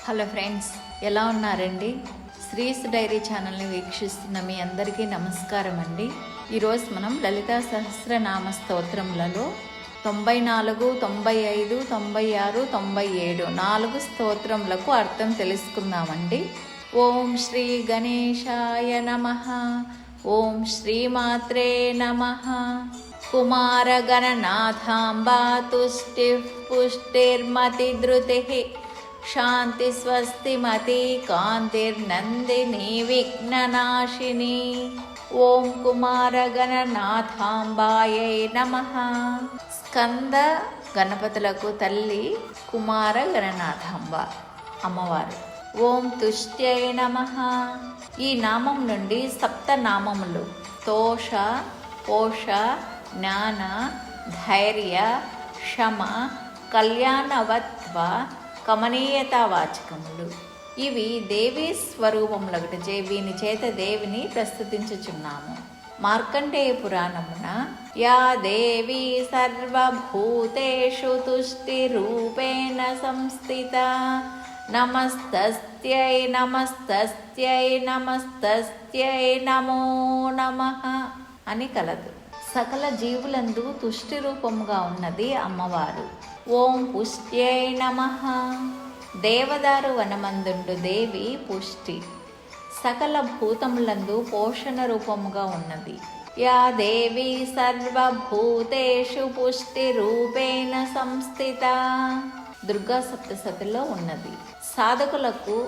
Hello friends, ఎలా ఉన్నారండి? శ్రీస్ dairy ఛానల్ని వీక్షిస్తున్న మీ అందరికీ నమస్కారం అండి. ఈరోజు మనం లలితా సహస్రనామ స్తోత్రములలో 94, 95, 96, 97 4 స్తోత్రములకు అర్థం తెలుసుకుందామండి. ఓం శ్రీ గణేశాయ నమః. ఓం శ్రీమాత్రే నమః. కుమార గణనాథాంబా తుష్టిః పుష్టిర్మతిధృతిః శాంతి స్వస్తిమతి కాంతిర్నందిని విఘ్ననాశిని. ఓం కుమార గణనాథాంబాయై నమః. స్కంద గణపతులకు తల్లి కుమార గణనాథాంబ అమ్మవారు. ఓం తుష్ట్యై నమః. ఈ నామం నుండి సప్తనామములు తోష, పోష, జ్ఞాన, ధైర్య, క్షమ, కళ్యాణవత్వ, కమనీయతావాచకములు. ఇవి దేవీ స్వరూపములగుటచే వీని చేత దేవిని ప్రస్తుతించుచున్నాము. మార్కండేయ పురాణమున యా దేవీ సర్వభూతేషు తుష్టిరూపేణ సంస్థిత నమస్తస్త్యై నమస్తస్త్యై నమస్తస్త్యై నమో నమః అని కలదు. సకల జీవులందు తుష్టి రూపముగా ఉన్నది అమ్మవారు. ఓం పుష్ట్యై నమః. దేవదారు వనమందుండు దేవి పుష్టి. సకల భూతములందు పోషణ రూపముగా ఉన్నది. యా దేవి సర్వభూతేషు పుష్టి రూపేణ సంస్థిత దుర్గా సప్తశతిలో ఉన్నది. సాధకులకు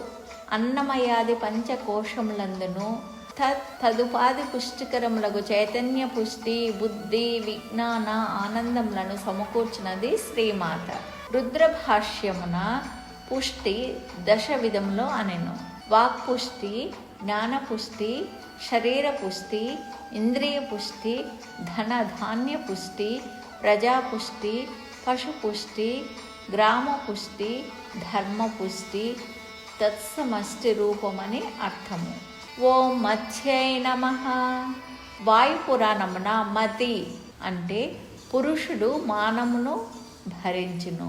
అన్నమయాది పంచకోశములందును తదుపాది పుష్టికరములకు చైతన్య పుష్టి, బుద్ధి, విజ్ఞాన, ఆనందములను సమకూర్చినది శ్రీమాత. రుద్రభాష్యమున పుష్టి దశ విధములో అనెను. వాక్పుష్టి, జ్ఞానపుష్టి, శరీర పుష్టి, ఇంద్రియ పుష్టి, ధన ధాన్య పుష్టి, ప్రజాపుష్టి, పశుపుష్టి, గ్రామ పుష్టి, ధర్మ పుష్టి, తత్సమష్టి రూపమని అర్థము. ఓం మత్స్యై నమః. వాయుపురాణమున మతి అంటే పురుషుడు మానమును భరించును,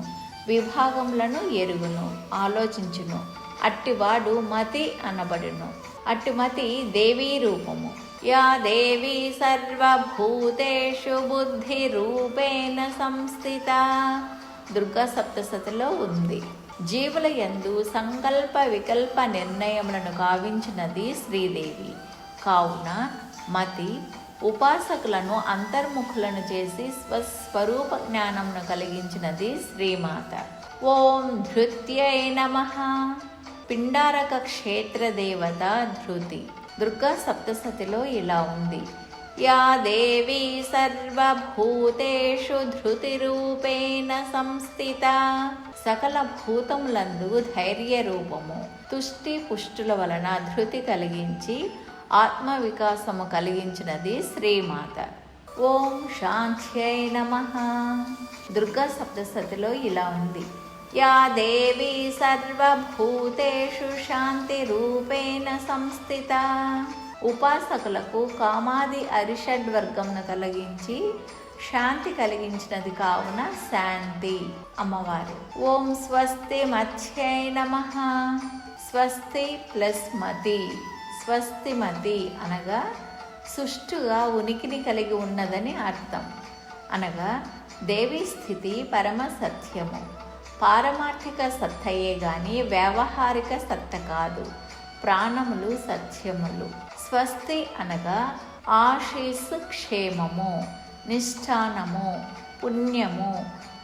విభాగములను ఎరుగును, ఆలోచించును. అట్టివాడు మతి అనబడును. అట్టి మతి దేవీ రూపము. యా దేవీ సర్వభూతేషు బుద్ధి రూపేణ సంస్థిత దుర్గా సప్తశతిలో ఉంది. జీవుల యందు సంకల్ప వికల్ప నిర్ణయములను గావించినది శ్రీదేవి. కావున మతి ఉపాసకులను అంతర్ముఖులను చేసి స్వస్వరూప జ్ఞానమును కలిగించినది శ్రీమాత. ఓం ధృత్యై నమః. పిండారక క్షేత్ర దేవత ధృతి. దుర్గా సప్తశతిలో ఇలా ఉంది. యా దేవీ సర్వభూతేషు ధృతి రూపేణ సంస్థిత సకల భూతములందు ధైర్య రూపము. తుష్టి పుష్టుల వలన ధృతి కలిగించి ఆత్మ వికాసము కలిగించినది శ్రీమాత. ఓం శాంత్యై నమః. దుర్గా సప్తశతిలో ఇలా ఉంది. యా దేవీ సర్వభూతేషు శాంతి రూపేణ సంస్థిత ఉపాసకులకు కామాది అరిషడ్వర్గమును కలిగించి శాంతి కలిగించినది కావున శాంతి అమ్మవారు. ఓం స్వస్తి మత్స్యై నమః. స్వస్తి ప్లస్ మతి. స్వస్తి మతి అనగా సుష్టుగా ఉనికిని కలిగి ఉన్నదని అర్థం. అనగా దేవీ స్థితి పరమ సత్యము. పారమార్థిక సత్తయే గాని వ్యావహారిక సత్త కాదు. ప్రాణములు సత్యములు. స్వస్తి అనగా ఆశీస్సు, క్షేమము, నిష్ఠానము, పుణ్యము,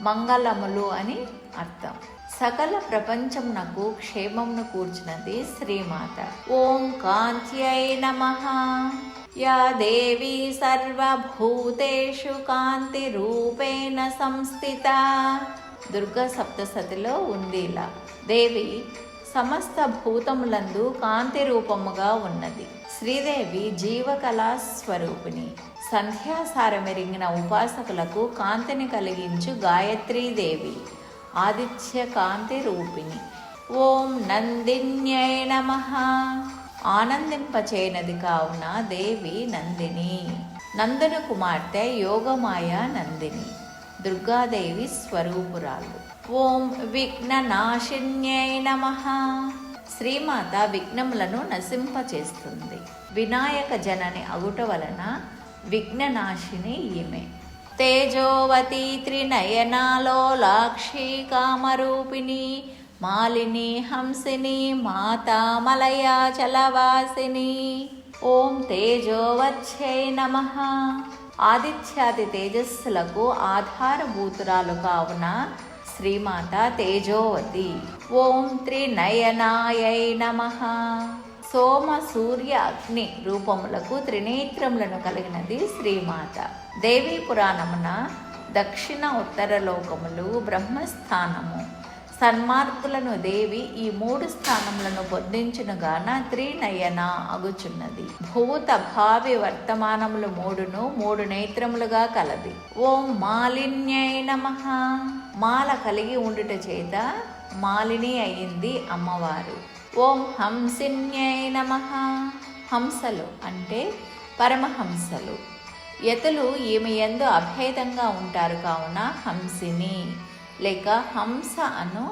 మంగళములు అని అర్థం. సకల ప్రపంచమునకు క్షేమమును కూర్చున్నది శ్రీమాత. ఓం కాంత్యై నమః. యా దేవీ సర్వభూతేషు కాంతి రూపేణ సంస్థిత దుర్గా సప్తశతిలో ఉంది. ఇలా దేవి సమస్త భూతములందు కాంతి రూపముగా ఉన్నది. శ్రీదేవి జీవకళా స్వరూపిణి. సంధ్యాసారమెరిగిన ఉపాసకులకు కాంతిని కలిగించు గాయత్రీదేవి. ఆదిత్య కాంతి రూపిణి. ఓం నందిన్యై నమః. ఆనందింపచేయనది కావున దేవి నందిని. నందుని కుమార్తె యోగమాయ నందిని. దుర్గాదేవి స్వరూపురాలు. ఓం విఘ్ననాశిన్యై నమః. శ్రీమాత విఘ్నములను నశింపచేస్తుంది. వినాయక జనని అగుట వలన విఘ్ననాశిని ఈమె. తేజోవతి త్రినయనాలోలాక్షి కామరూపిణి మాలిని హంసిని మాతా మలయాచలవాసిని. ఓం తేజోవత్యై నమః. ఆదిత్యాది తేజస్సులకు ఆధారభూతురాలు కావున శ్రీమాత తేజోవతి. ఓం త్రినయనాయై నమః. సోమ సూర్య అగ్ని రూపములకు త్రినేత్రములను కలిగినది శ్రీమాత. దేవీ పురాణమున దక్షిణ ఉత్తర లోకములు బ్రహ్మస్థానము. సన్మార్గులను దేవి ఈ 3 స్థానములను పొందించునుగాన త్రినయన అగుచున్నది. భూత భావి వర్తమానములు 3ను 3 నేత్రములుగా కలది. ఓం మాలిన్యై నమః. మాల కలిగి ఉండుట చేత మాలిని అయింది అమ్మవారు. ఓం హంసిన్యై నమః. హంసలు అంటే పరమహంసలు. యతులు ఈమె యందు అభేదంగా ఉంటారు కావున హంసిని లేక హంస అను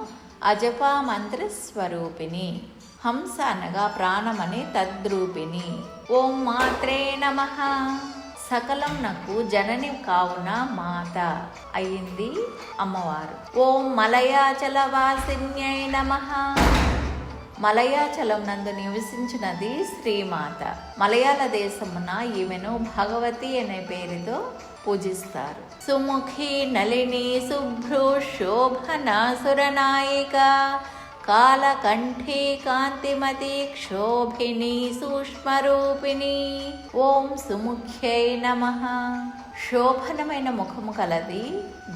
అజపా మంత్ర స్వరూపిణి. హంస అనగా ప్రాణమని తద్రూపిణి. ఓం మాత్రే నమః. సకలం నాకు జనని కావున మాత అయింది అమ్మవారు. ఓం మలయాచలవాసిన్యై నమః. మలయాచలం నందు నివసించినది శ్రీమాత. మలయాళ దేశమున ఈమెను భగవతి అనే పేరుతో పూజిస్తారు. సుముఖి నళిని శుభ్రు శోభన సురనాయిక కాలకంఠి కాంతిమతి క్షోభిని సూక్ష్మరూపిణి. ఓం సుముఖ్యై నమః. శోభనమైన ముఖము కలది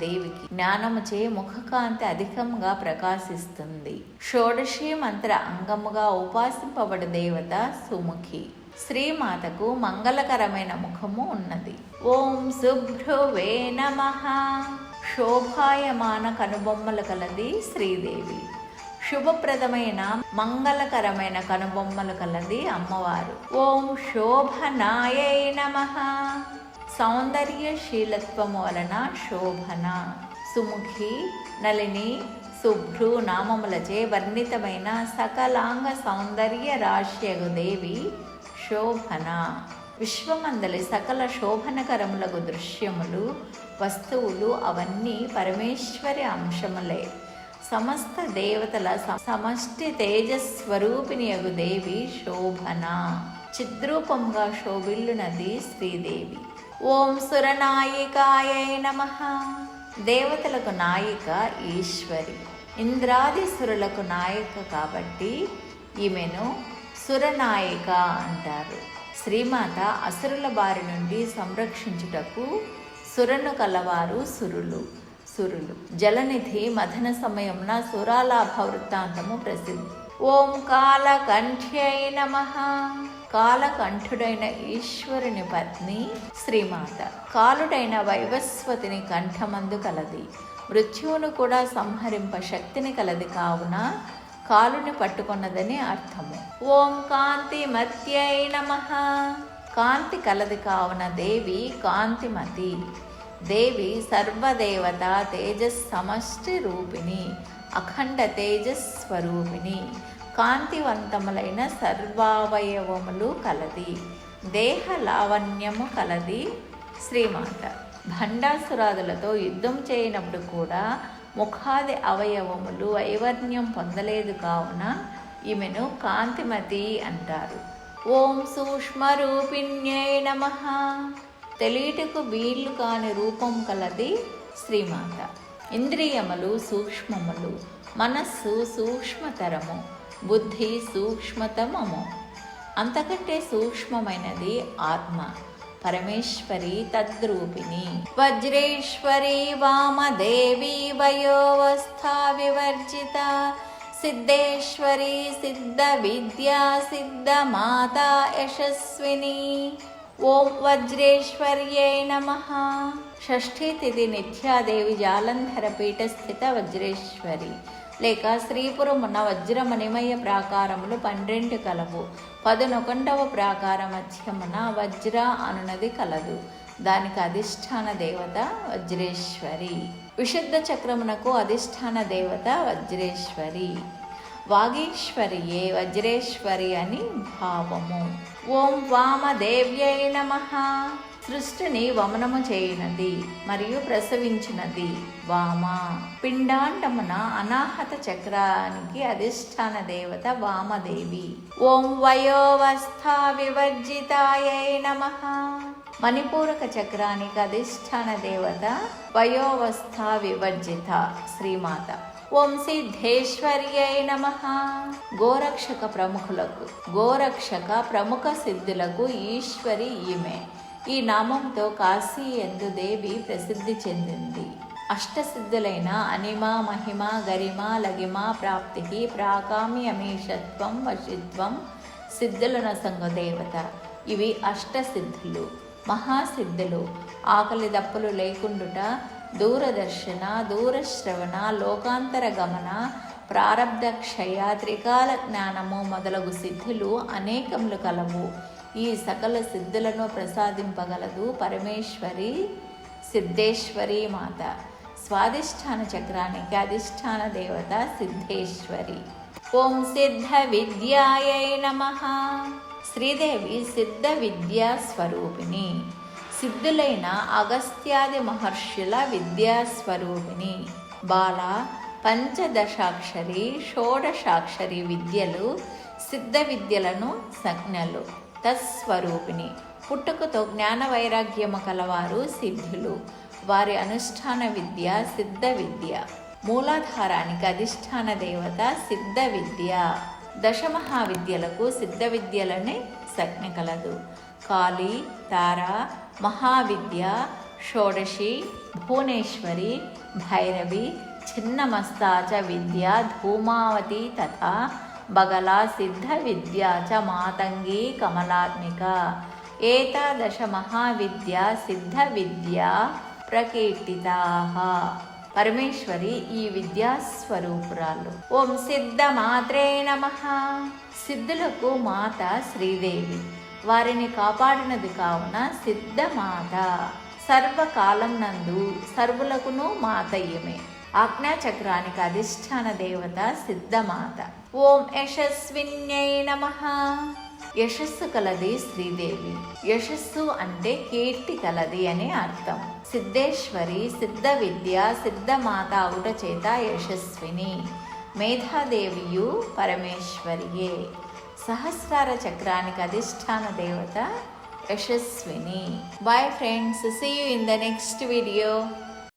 దేవికి. జ్ఞానముచే ముఖకాంతి అధికంగా ప్రకాశిస్తుంది. షోడశి మంత్ర అంగముగా ఉపాసింపబడు దేవత సుముఖి. శ్రీమాతకు మంగళకరమైన ముఖము ఉన్నది. ఓం శుభ్రువే నమః. శోభాయమాన కనుబొమ్మలు కలది శ్రీదేవి. శుభప్రదమైన మంగళకరమైన కనుబొమ్మలు కలది అమ్మవారు. ఓం శోభనాయై నమః. సౌందర్యశీలత్వము వలన శోభన. సుముఖి నళిని శుభ్రు నామములచే వర్ణితమైన సకలాంగ సౌందర్య రాశ్యగు దేవి శోభన. విశ్వమందలి సకల శోభనకరములకు దృశ్యములు వస్తువులు అవన్నీ పరమేశ్వరి అంశములే. సమస్త దేవతల సమష్టి తేజస్వరూపిణియగు దేవి శోభన. చిద్రూపంగా శోభిల్లునది శ్రీదేవి. ఓం సురనాయికాయై నమః. దేవతలకు నాయిక ఈశ్వరి. ఇంద్రాది సురులకు నాయిక కాబట్టి ఈమెను సురనాయిక అంటారు. శ్రీమాత అసురుల బారి నుండి సంరక్షించుటకు సురను కలవారు సురులు. జలనిధి మథన సమయమున సురాలాభ వృత్తాంతము ప్రసిద్ధి. ఓం కాలకంఠ్యై నమః. కాలకంఠుడైన ఈశ్వరుని పత్ని శ్రీమాత. కాలుడైన వైవస్వతిని కంఠమందు కలది. మృత్యువును కూడా సంహరింప శక్తిని కలది కావున కాలుని పట్టుకున్నదని అర్థము. ఓం కాంతిమత్యై నమః. కాంతి కలది కావున దేవి కాంతిమతి. దేవి సర్వదేవత తేజస్ సమష్టి రూపిణి. అఖండ తేజస్వరూపిణి. కాంతివంతములైన సర్వావయవములు కలది. దేహ లావణ్యము కలది శ్రీమాత. భండాసురాదులతో యుద్ధం చేయనప్పుడు కూడా ముఖాది అవయవములు ఐవర్ణ్యం పొందలేదు కావున ఈమెను కాంతిమతి అంటారు. ఓం సూక్ష్మరూపిణ్యై నమః. తెలియటకు వీళ్ళు కాని రూపం కలది శ్రీమాత. ఇంద్రియములు సూక్ష్మములు, మనస్సు సూక్ష్మతరము, బుద్ధి సూక్ష్మతమము. అంతకంటే సూక్ష్మమైనది ఆత్మ. పరమేశ్వరి తద్రూపిణి. వజ్రేశ్వరి వామదేవి వయోవస్థా వివర్జిత. సిద్ధేశ్వరి సిద్ధ విద్యా సిద్ధ మాతా యశస్విని. ఓం వజ్రేశ్వర్యై నమః. షష్ఠీ తిథి నిత్యాదేవి జాలంధర పీఠస్థిత వజ్రేశ్వరి లేక శ్రీపురమున వజ్రమణిమయ ప్రాకారములు 12 కలవు. 11వ ప్రాకార మధ్యమున వజ్ర అనునది కలదు. దానికి అధిష్టాన దేవత వజ్రేశ్వరి. విశుద్ధ చక్రమునకు అధిష్టాన దేవత వజ్రేశ్వరి. వాగీశ్వరియే వజ్రేశ్వరి అని భావము. ఓం వామదేవ్యై నమః. సృష్టిని వమనము చేయునది మరియు ప్రసవించినది వామ. పిండాండమున అనాహత చక్రానికి అధిష్టాన దేవత వామదేవి. ఓం వయోవస్థా వివర్జితాయై నమః. మణిపూరక చక్రానికి అధిష్టాన దేవత వయోవస్థా వివర్జిత శ్రీమాత. ఓం సిద్ధేశ్వర్యై నమః. గోరక్షక ప్రముఖులకు గోరక్షక ప్రముఖ సిద్ధులకు ఈశ్వరి ఈమె. ఈ నామంతో కాశీ యందు దేవి ప్రసిద్ధి చెందింది. అష్టసిద్ధులైన అనిమ మహిమ గరిమ లగిమ ప్రాప్తికి ప్రాకామ్యమీషత్వం వశిత్వం సిద్ధులను సంగ దేవత. ఇవి అష్టసిద్ధులు, మహాసిద్ధులు. ఆకలి దప్పులు లేకుండుట, దూరదర్శన, దూరశ్రవణ, లోకాంతర గమన, ప్రారబ్ధ క్షయ, త్రికాల జ్ఞానము మొదలగు సిద్ధులు అనేకములు కలవు. ఈ సకల సిద్ధులను ప్రసాదింపగలదు పరమేశ్వరి సిద్ధేశ్వరి మాత. స్వాధిష్టాన చక్రానికి అధిష్టాన దేవత సిద్ధేశ్వరి. ఓం సిద్ధ విద్యాయై నమః. శ్రీదేవి సిద్ధ విద్యా స్వరూపిణి. సిద్ధులైన అగస్త్యాది మహర్షుల విద్యాస్వరూపిణి. బాల, పంచదశాక్షరి, షోడశాక్షరి విద్యలు సిద్ధ విద్యలను సంజ్ఞలు. తత్స్వరూపిణి. పుట్టుకతో జ్ఞాన వైరాగ్యము కలవారు సిద్ధులు. వారి అనుష్ఠాన విద్య సిద్ధ విద్య. మూలాధారానికి అధిష్టాన దేవత సిద్ధ విద్య. దశమహావిద్యలకు సిద్ధ విద్యలనే సంజ్ఞ కలదు. కాళీ, తార, మహావిద్య, షోడశి, భువనేశ్వరి, భైరవి, చిన్నమస్తాచ విద్య, ధూమావతి తథా బగలా సిద్ధ విద్యా చ మాతంగి కమలాత్మిక. ఏతాదశ మహావిద్యా సిద్ధ విద్యా ప్రకీర్తితాః. పరమేశ్వరి ఈ విద్యాస్వరూపురాలు. ఓం సిద్ధ మాత్రే నమః. సిద్ధులకు మాత శ్రీదేవి. వారిని కాపాడినది కావున సిద్ధమాత. సర్వకాలం నందు సర్వులకును మాత ఈమె. ఆజ్ఞాచక్రానికి అధిష్టాన దేవత సిద్ధమాత. ఓం యశస్విన్యై నమః. యశస్సు కలది శ్రీదేవి. యశస్సు అంటే కీర్తి కలది అనే అర్థం. సిద్ధేశ్వరి సిద్ధ విద్య సిద్ధమాత అవుట చేత యశస్విని. మేధాదేవియు పరమేశ్వరియే. సహస్రార చక్రానికి అధిష్టాన దేవత Yashaswini. Bye friends, see you in the next video.